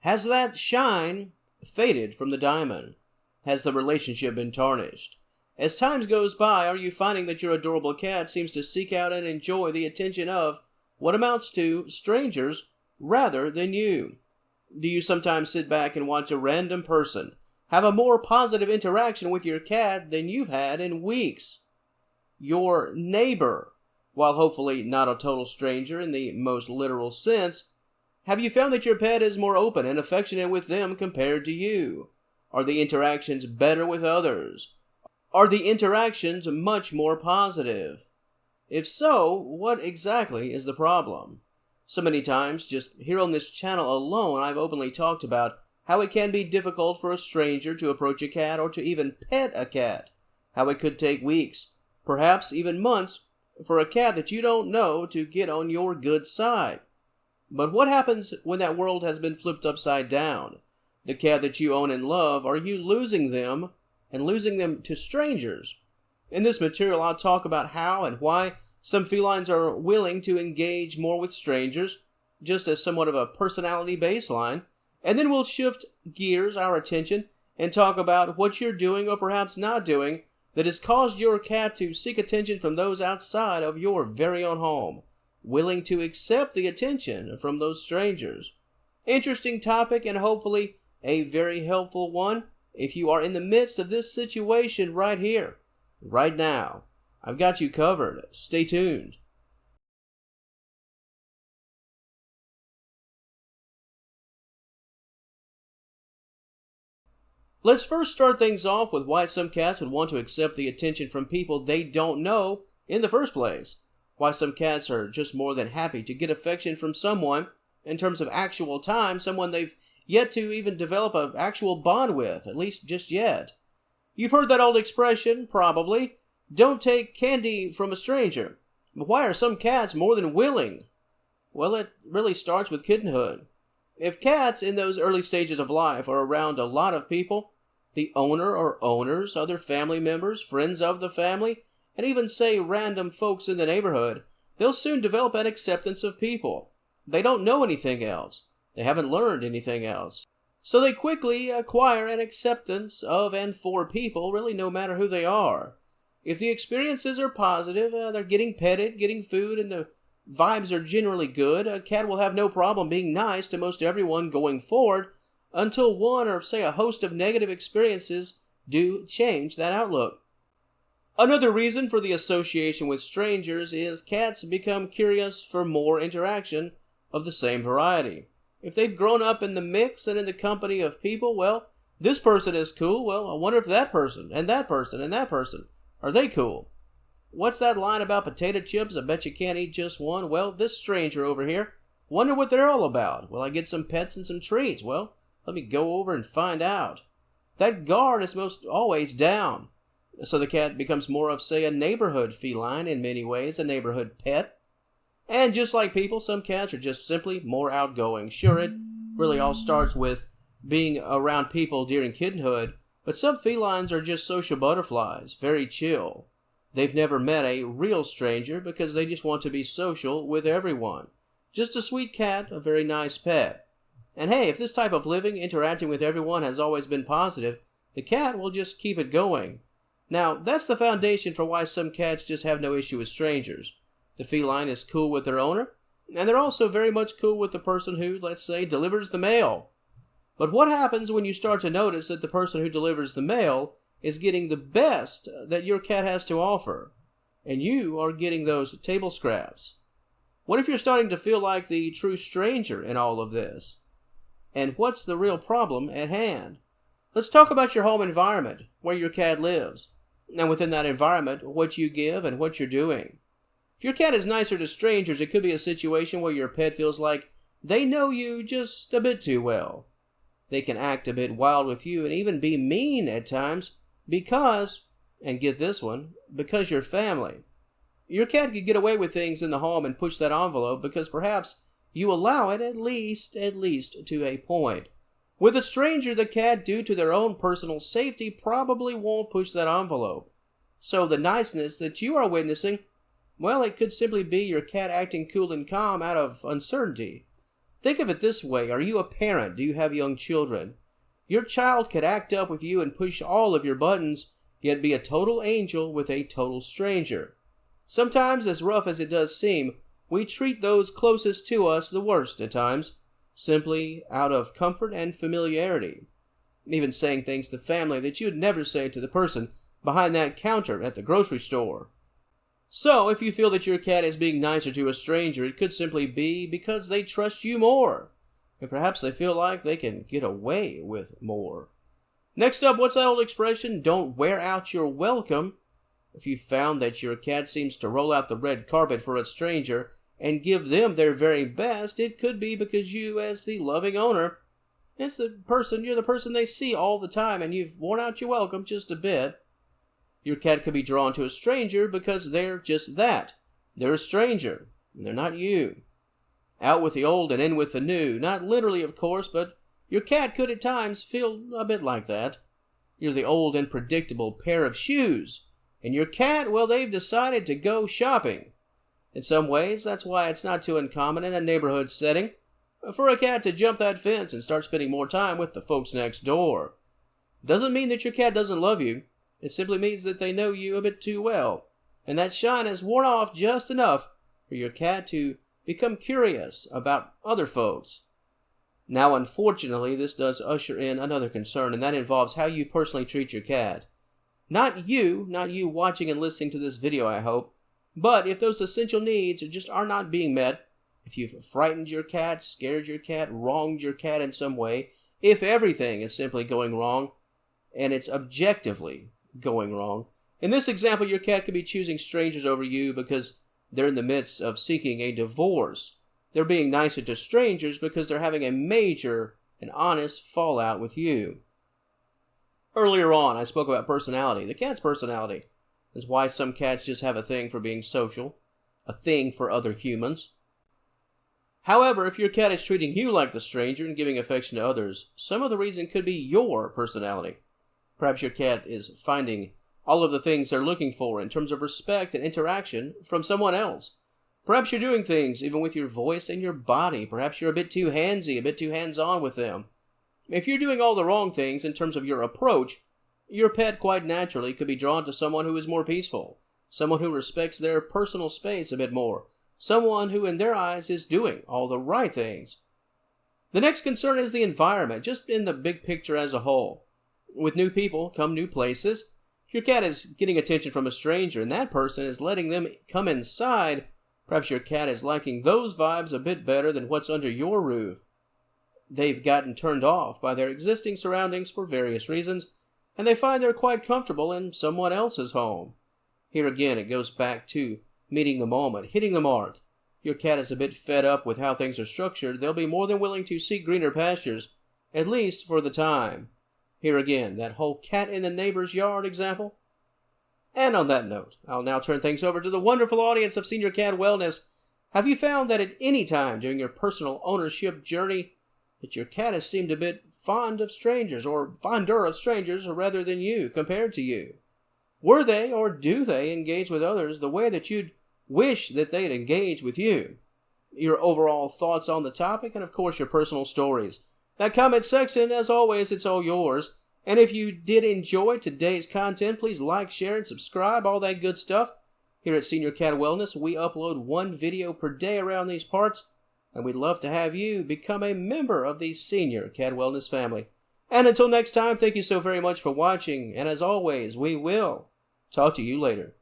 Has that shine faded from the diamond? Has the relationship been tarnished? As time goes by, are you finding that your adorable cat seems to seek out and enjoy the attention of what amounts to strangers rather than you? Do you sometimes sit back and watch a random person have a more positive interaction with your cat than you've had in weeks? Your neighbor, while hopefully not a total stranger in the most literal sense, have you found that your pet is more open and affectionate with them compared to you? Are the interactions better with others? Are the interactions much more positive? If so, what exactly is the problem? So many times, just here on this channel alone, I've openly talked about how it can be difficult for a stranger to approach a cat or to even pet a cat. How it could take weeks, perhaps even months, for a cat that you don't know to get on your good side. But what happens when that world has been flipped upside down? The cat that you own and love, are you losing them and losing them to strangers? In this material, I'll talk about how and why some felines are willing to engage more with strangers, just as somewhat of a personality baseline, and then we'll shift gears, our attention, and talk about what you're doing or perhaps not doing that has caused your cat to seek attention from those outside of your very own home, willing to accept the attention from those strangers. Interesting topic and hopefully a very helpful one if you are in the midst of this situation right here, right now. I've got you covered. Stay tuned. Let's first start things off with why some cats would want to accept the attention from people they don't know in the first place. Why some cats are just more than happy to get affection from someone, in terms of actual time, someone they've yet to even develop an actual bond with, at least just yet. You've heard that old expression, probably, don't take candy from a stranger. But why are some cats more than willing? Well, it really starts with kittenhood. If cats in those early stages of life are around a lot of people, the owner or owners, other family members, friends of the family, and even say random folks in the neighborhood, they'll soon develop an acceptance of people. They don't know anything else. They haven't learned anything else. So they quickly acquire an acceptance of and for people, really no matter who they are. If the experiences are positive, they're getting petted, getting food, and the vibes are generally good, a cat will have no problem being nice to most everyone going forward until one or say a host of negative experiences do change that outlook. Another reason for the association with strangers is cats become curious for more interaction of the same variety. If they've grown up in the mix and in the company of people, well, this person is cool, well, I wonder if that person, and that person, and that person, are they cool? What's that line about potato chips? I bet you can't eat just one. Well, this stranger over here, wonder what they're all about. Will I get some pets and some treats? Well, let me go over and find out. That guard is most always down. So the cat becomes more of, say, a neighborhood feline in many ways, a neighborhood pet. And just like people, some cats are just simply more outgoing. Sure, it really all starts with being around people during kittenhood, but some felines are just social butterflies, very chill. They've never met a real stranger because they just want to be social with everyone. Just a sweet cat, a very nice pet. And hey, if this type of living, interacting with everyone has always been positive, the cat will just keep it going. Now, that's the foundation for why some cats just have no issue with strangers. The feline is cool with their owner, and they're also very much cool with the person who, let's say, delivers the mail. But what happens when you start to notice that the person who delivers the mail is getting the best that your cat has to offer, and you are getting those table scraps? What if you're starting to feel like the true stranger in all of this? And what's the real problem at hand? Let's talk about your home environment, where your cat lives, and within that environment, what you give and what you're doing. If your cat is nicer to strangers, it could be a situation where your pet feels like they know you just a bit too well. They can act a bit wild with you and even be mean at times because, and get this one, because you're family. Your cat could get away with things in the home and push that envelope because perhaps you allow it at least to a point. With a stranger, the cat, due to their own personal safety, probably won't push that envelope. So the niceness that you are witnessing, well, it could simply be your cat acting cool and calm out of uncertainty. Think of it this way. Are you a parent? Do you have young children? Your child could act up with you and push all of your buttons, yet be a total angel with a total stranger. Sometimes, as rough as it does seem, we treat those closest to us the worst at times, simply out of comfort and familiarity. Even saying things to family that you'd never say to the person behind that counter at the grocery store. So, if you feel that your cat is being nicer to a stranger, it could simply be because they trust you more. And perhaps they feel like they can get away with more. Next up, what's that old expression? Don't wear out your welcome. If you found that your cat seems to roll out the red carpet for a stranger and give them their very best, it could be because you, as the loving owner, you're the person they see all the time, and you've worn out your welcome just a bit. Your cat could be drawn to a stranger because they're just that. They're a stranger, and they're not you. Out with the old and in with the new. Not literally, of course, but your cat could at times feel a bit like that. You're the old and predictable pair of shoes. And your cat, well, they've decided to go shopping. In some ways, that's why it's not too uncommon in a neighborhood setting for a cat to jump that fence and start spending more time with the folks next door. Doesn't mean that your cat doesn't love you. It simply means that they know you a bit too well. And that shine has worn off just enough for your cat to become curious about other folks. Now, unfortunately, this does usher in another concern, and that involves how you personally treat your cat. Not you watching and listening to this video, I hope, but if those essential needs are not being met, if you've frightened your cat, scared your cat, wronged your cat in some way, if everything is simply going wrong, and it's objectively going wrong. In this example, your cat could be choosing strangers over you because they're in the midst of seeking a divorce. They're being nicer to strangers because they're having a major and honest fallout with you. Earlier on, I spoke about personality. The cat's personality is why some cats just have a thing for being social, a thing for other humans. However, if your cat is treating you like the stranger and giving affection to others, some of the reason could be your personality. Perhaps your cat is finding all of the things they're looking for in terms of respect and interaction from someone else. Perhaps you're doing things even with your voice and your body. Perhaps you're a bit too handsy, a bit too hands-on with them. If you're doing all the wrong things in terms of your approach, your pet quite naturally could be drawn to someone who is more peaceful, someone who respects their personal space a bit more, someone who in their eyes is doing all the right things. The next concern is the environment, just in the big picture as a whole. With new people come new places. If your cat is getting attention from a stranger and that person is letting them come inside, perhaps your cat is liking those vibes a bit better than what's under your roof. They've gotten turned off by their existing surroundings for various reasons, and they find they're quite comfortable in someone else's home. Here again, it goes back to meeting the moment, hitting the mark. Your cat is a bit fed up with how things are structured. They'll be more than willing to seek greener pastures, at least for the time. Here again, that whole cat in the neighbor's yard example. And on that note, I'll now turn things over to the wonderful audience of Senior Cat Wellness. Have you found that at any time during your personal ownership journey that your cat has seemed a bit fond of strangers, or fonder of strangers rather than you, compared to you? Were they, or do they, engage with others the way that you'd wish that they'd engage with you? Your overall thoughts on the topic, and of course your personal stories. That comment section, as always, it's all yours. And if you did enjoy today's content, please like, share, and subscribe, all that good stuff. Here at Senior Cat Wellness, we upload one video per day around these parts, and we'd love to have you become a member of the Senior Cat Wellness family. And until next time, thank you so very much for watching, and as always, we will talk to you later.